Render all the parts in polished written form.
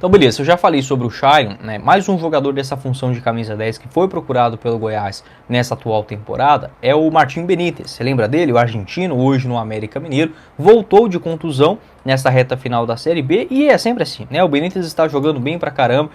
Então beleza, eu já falei sobre o Shailon, né? Mais um jogador dessa função de camisa 10 que foi procurado pelo Goiás nessa atual temporada é o Martim Benítez. Você lembra dele? O argentino, hoje no América Mineiro, voltou de contusão nessa reta final da Série B e é sempre assim, né? O Benítez está jogando bem pra caramba.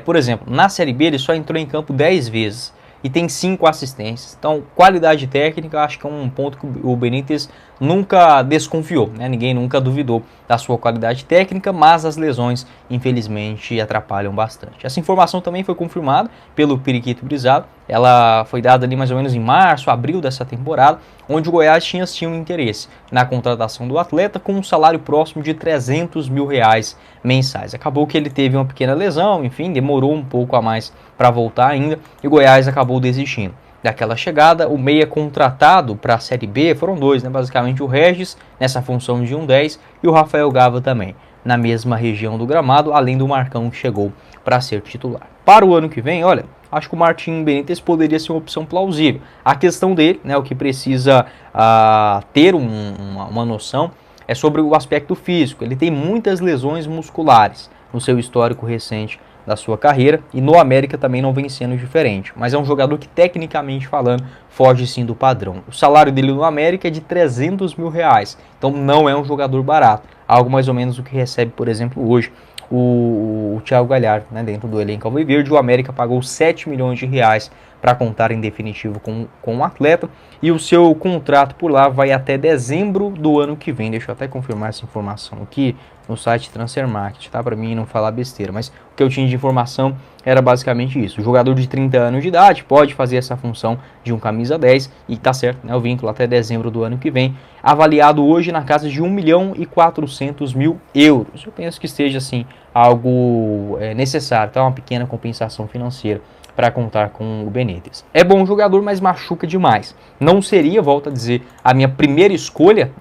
Por exemplo, na Série B ele só entrou em campo 10 vezes e tem 5 assistências. Então, qualidade técnica, eu acho que é um ponto que o Benítez nunca desconfiou, né? Ninguém nunca duvidou da sua qualidade técnica, mas as lesões, infelizmente, atrapalham bastante. Essa informação também foi confirmada pelo Periquito Brisado. Ela foi dada ali mais ou menos em março, abril dessa temporada, onde o Goiás tinha um interesse na contratação do atleta com um salário próximo de R$300 mil mensais. Acabou que ele teve uma pequena lesão, enfim, demorou um pouco a mais para voltar ainda, e o Goiás acabou desistindo daquela chegada. O meia contratado para a Série B foram dois, né? Basicamente o Regis, nessa função de 1-10, e o Rafael Gava também, na mesma região do gramado, além do Marcão que chegou para ser titular. Para o ano que vem, olha, acho que o Martim Benítez poderia ser uma opção plausível. A questão dele, né, o que precisa ter uma noção, é sobre o aspecto físico. Ele tem muitas lesões musculares no seu histórico recente da sua carreira, e no América também não vem sendo diferente, mas é um jogador que, tecnicamente falando, foge sim do padrão. O salário dele no América é de R$300 mil, então não é um jogador barato, algo mais ou menos o que recebe, por exemplo, hoje o Thiago Galhardo, né, dentro do elenco alviverde. O América pagou R$7 milhões para contar em definitivo com o atleta, e o seu contrato por lá vai até dezembro do ano que vem. Deixa eu até confirmar essa informação aqui no site Transfer Market, tá? Para mim não falar besteira, mas o que eu tinha de informação era basicamente isso. O jogador de 30 anos de idade pode fazer essa função de um camisa 10 e tá certo, né? O vínculo até dezembro do ano que vem, avaliado hoje na casa de €1.400.000. Eu penso que esteja assim algo necessário, tá? Uma pequena compensação financeira para contar com o Benítez. É bom jogador, mas machuca demais. Não seria, volto a dizer, a minha primeira escolha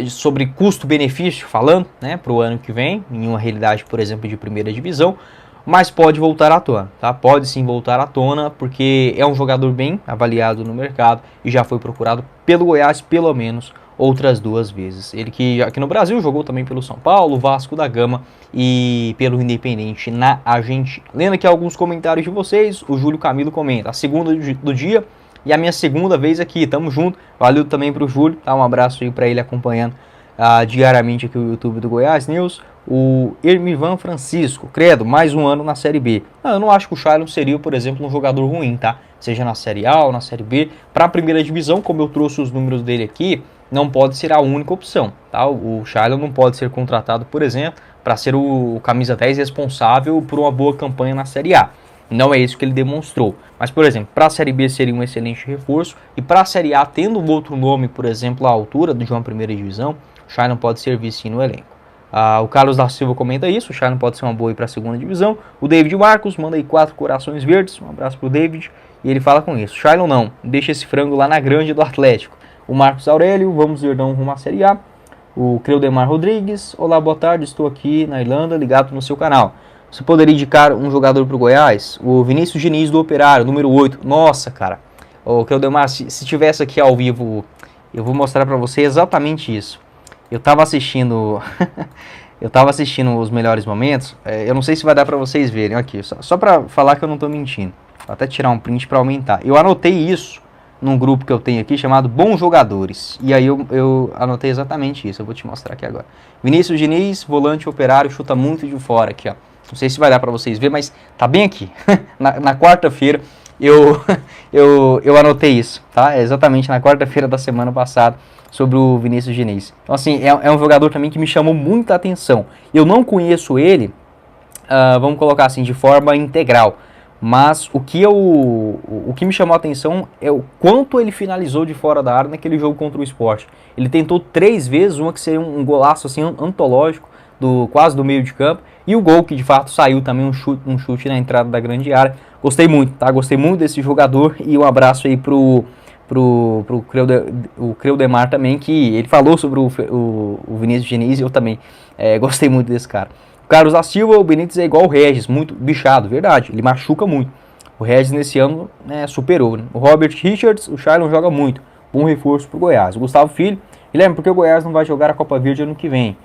sobre custo-benefício falando, né, para o ano que vem, em uma realidade, por exemplo, de primeira divisão, mas pode voltar à tona, tá? Pode sim voltar à tona, porque é um jogador bem avaliado no mercado e já foi procurado pelo Goiás pelo menos outras 2 vezes. Ele que aqui no Brasil jogou também pelo São Paulo, Vasco da Gama e pelo Independente na Argentina. Lendo aqui alguns comentários de vocês, o Júlio Camilo comenta: a segunda do dia e a minha segunda vez aqui, tamo junto. Valeu também pro Júlio, tá? Um abraço aí para ele acompanhando diariamente aqui o YouTube do Goiás News. O Ermivan Francisco, credo, mais um ano na Série B. Eu não acho que o Shailon seria, por exemplo, um jogador ruim, tá? Seja na Série A ou na Série B. Para a primeira divisão, como eu trouxe os números dele aqui, não pode ser a única opção, tá? O Shailon não pode ser contratado, por exemplo, para ser o camisa 10 responsável por uma boa campanha na Série A. Não é isso que ele demonstrou. Mas, por exemplo, para a Série B seria um excelente reforço. E para a Série A, tendo um outro nome, por exemplo, à altura de uma primeira divisão, o Shailon pode servir sim no elenco. O Carlos da Silva comenta isso: o Shailon pode ser uma boa para a segunda divisão. O David Marcos manda aí 4 corações verdes. Um abraço pro David. E ele fala com isso: Shailon não, deixa esse frango lá na grande do Atlético. O Marcos Aurélio: vamos Verdão rumo à Série A. O Creudemar Rodrigues: olá, boa tarde, estou aqui na Irlanda, ligado no seu canal. Você poderia indicar um jogador para o Goiás? O Vinícius Diniz do Operário, número 8. Nossa, cara. O Creudemar, se tivesse aqui ao vivo, eu vou mostrar para você exatamente isso. Eu tava assistindo os melhores momentos. Eu não sei se vai dar para vocês verem aqui, só para falar que eu não tô mentindo. Vou até tirar um print para aumentar. Eu anotei isso num grupo que eu tenho aqui chamado Bons Jogadores. E aí eu anotei exatamente isso. Eu vou te mostrar aqui agora. Vinícius Diniz, volante Operário, chuta muito de fora aqui, ó. Não sei se vai dar para vocês verem, mas tá bem aqui. na quarta-feira eu anotei isso, tá? Exatamente na quarta-feira da semana passada, sobre o Vinícius Diniz. Então, assim, é um jogador também que me chamou muita atenção. Eu não conheço ele, vamos colocar assim, de forma integral. Mas o que me chamou a atenção é o quanto ele finalizou de fora da área naquele jogo contra o Sport. Ele tentou 3 vezes, uma que seria um golaço assim, antológico, quase do meio de campo, e o gol que de fato saiu também, um chute na entrada da grande área. Gostei muito, tá? Gostei muito desse jogador, e um abraço aí pro Creudemar também, que ele falou sobre o Vinícius Diniz, e eu também gostei muito desse cara. O Carlos da Silva: o Benítez é igual o Regis, muito bichado, verdade, ele machuca muito. O Regis nesse ano superou, né? O Robert Richards: o Shailon joga muito, bom reforço pro Goiás. O Gustavo Filho: Guilherme, por que o Goiás não vai jogar a Copa Verde ano que vem?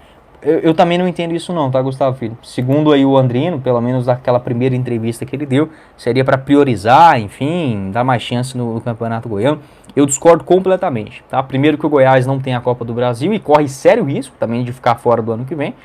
Eu também não entendo isso não, tá, Gustavo Filho? Segundo aí o Andrino, pelo menos daquela primeira entrevista que ele deu, seria para priorizar, enfim, dar mais chance no Campeonato Goiano. Eu discordo completamente, tá? Primeiro que o Goiás não tem a Copa do Brasil e corre sério risco também de ficar fora do ano que vem,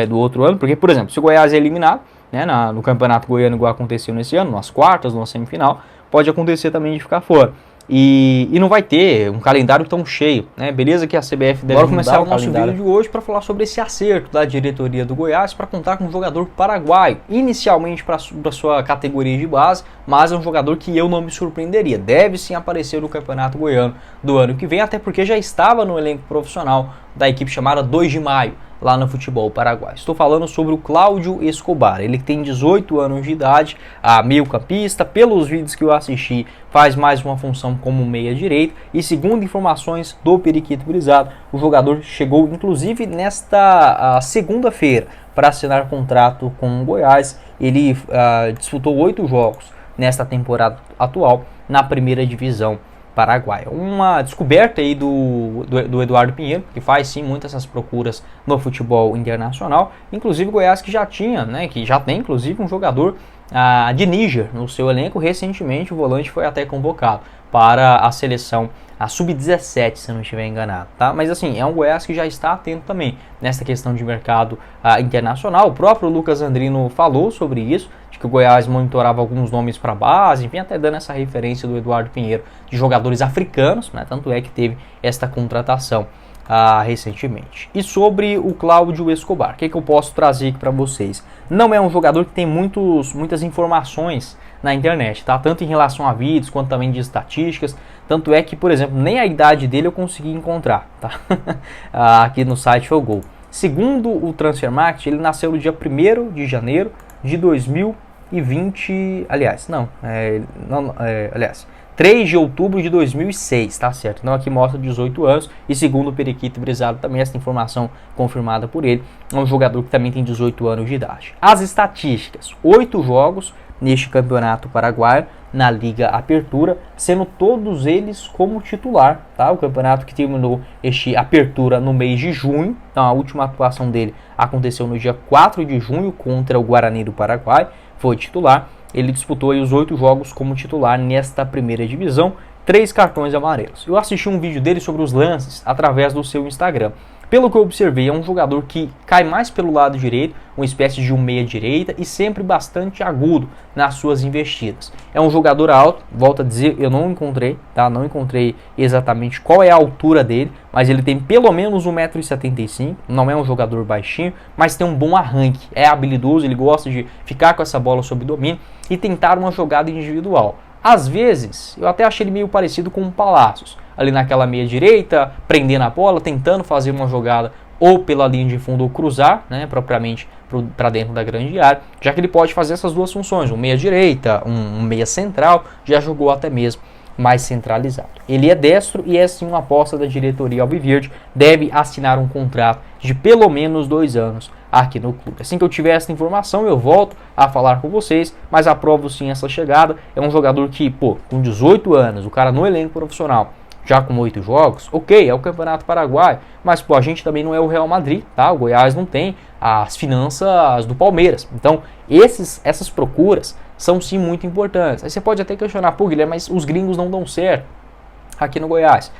do outro ano, porque, por exemplo, se o Goiás é eliminado, né, no Campeonato Goiano igual aconteceu nesse ano, nas quartas, numa semifinal, pode acontecer também de ficar fora. E não vai ter um calendário tão cheio, né? Beleza que a CBF deve começar o nosso vídeo de hoje para falar sobre esse acerto da diretoria do Goiás para contar com um jogador paraguaio, inicialmente para sua categoria de base, mas é um jogador que eu não me surpreenderia. Deve sim aparecer no Campeonato Goiano do ano que vem, até porque já estava no elenco profissional da equipe chamada 2 de Maio, lá no futebol paraguaio. Estou falando sobre o Cláudio Escobar. Ele tem 18 anos de idade, meio-campista. Pelos vídeos que eu assisti, faz mais uma função como meia-direita. E segundo informações do Periquito Brisado, o jogador chegou inclusive nesta segunda-feira para assinar contrato com o Goiás. Ele disputou 8 jogos nesta temporada atual na primeira divisão paraguaia. Uma descoberta aí do Eduardo Pinheiro, que faz sim muitas essas procuras no futebol internacional, inclusive o Goiás que já tinha, né, que já tem inclusive um jogador de Níger no seu elenco. Recentemente o volante foi até convocado para a seleção, a Sub-17, se eu não estiver enganado, tá? Mas assim, é um Goiás que já está atento também nessa questão de mercado internacional. O próprio Lucas Andrino falou sobre isso, de que o Goiás monitorava alguns nomes para base, enfim, até dando essa referência do Eduardo Pinheiro de jogadores africanos, né? Tanto é que teve esta contratação recentemente. E sobre o Cláudio Escobar, o que eu posso trazer aqui para vocês? Não é um jogador que tem muitas informações na internet, tá? Tanto em relação a vídeos quanto também de estatísticas. Tanto é que, por exemplo, nem a idade dele eu consegui encontrar, tá? Aqui no site Fogol. Segundo o Transfermarkt, ele nasceu no dia 1º de janeiro de 2020, aliás, 3 de outubro de 2006, tá certo? Então aqui mostra 18 anos e segundo o Periquito Brisado também, essa informação confirmada por ele, é um jogador que também tem 18 anos de idade. As estatísticas, 8 jogos neste campeonato paraguaio, na Liga Apertura, sendo todos eles como titular, tá? O campeonato que terminou este Apertura no mês de junho, então a última atuação dele aconteceu no dia 4 de junho contra o Guarani do Paraguai, foi titular. Ele disputou aí os 8 jogos como titular nesta primeira divisão, 3 cartões amarelos. Eu assisti um vídeo dele sobre os lances através do seu Instagram. Pelo que eu observei, é um jogador que cai mais pelo lado direito, uma espécie de um meia-direita e sempre bastante agudo nas suas investidas. É um jogador alto, volto a dizer, eu não encontrei, tá? Não encontrei exatamente qual é a altura dele, mas ele tem pelo menos 1,75 m, não é um jogador baixinho, mas tem um bom arranque, é habilidoso, ele gosta de ficar com essa bola sob domínio e tentar uma jogada individual. Às vezes, eu até achei ele meio parecido com o Palácios, ali naquela meia direita, prendendo a bola, tentando fazer uma jogada ou pela linha de fundo ou cruzar, né, propriamente para dentro da grande área, já que ele pode fazer essas duas funções, um meia direita, um meia central, já jogou até mesmo mais centralizado. Ele é destro e é sim uma aposta da diretoria alviverde, deve assinar um contrato de pelo menos 2 anos aqui no clube. Assim que eu tiver essa informação, eu volto a falar com vocês, mas aprovo sim essa chegada. É um jogador que, com 18 anos, o cara no elenco profissional, já com 8 jogos, ok, é o Campeonato Paraguaio, mas a gente também não é o Real Madrid, tá? O Goiás não tem as finanças do Palmeiras. Então, essas procuras são sim muito importantes. Aí você pode até questionar, Guilherme, mas os gringos não dão certo aqui no Goiás.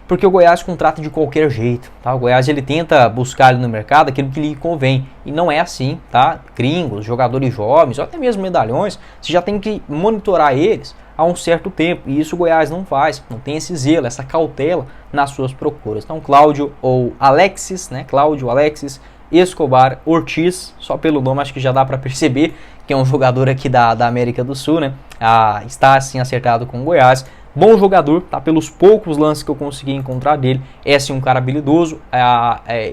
Porque o Goiás contrata de qualquer jeito, tá? O Goiás ele tenta buscar ali no mercado aquilo que lhe convém. E não é assim, tá? Gringos, jogadores jovens, ou até mesmo medalhões, você já tem que monitorar eles há um certo tempo. E isso o Goiás não faz, não tem esse zelo, essa cautela nas suas procuras. Então Cláudio ou Alexis, né? Cláudio, Alexis, Escobar, Ortiz, só pelo nome acho que já dá para perceber que é um jogador aqui da América do Sul, né? Está assim acertado com o Goiás. Bom jogador, tá? Pelos poucos lances que eu consegui encontrar dele, é assim um cara habilidoso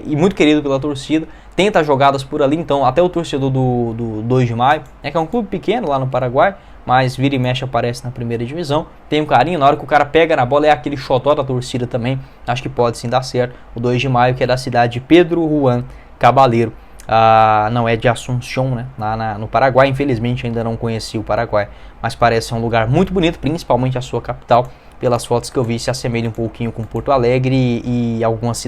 e muito querido pela torcida. Tenta jogadas por ali, então até o torcedor do 2 de Maio, né, que é um clube pequeno lá no Paraguai, mas vira e mexe aparece na primeira divisão. Tem um carinho, na hora que o cara pega na bola é aquele xodó da torcida também. Acho que pode sim dar certo. O 2 de Maio, que é da cidade de Pedro Juan Cabaleiro. Não é de Assunção, né? Lá no Paraguai. Infelizmente ainda não conheci o Paraguai, mas parece ser um lugar muito bonito, principalmente a sua capital. Pelas fotos que eu vi, se assemelha um pouquinho com Porto Alegre e algumas cidades.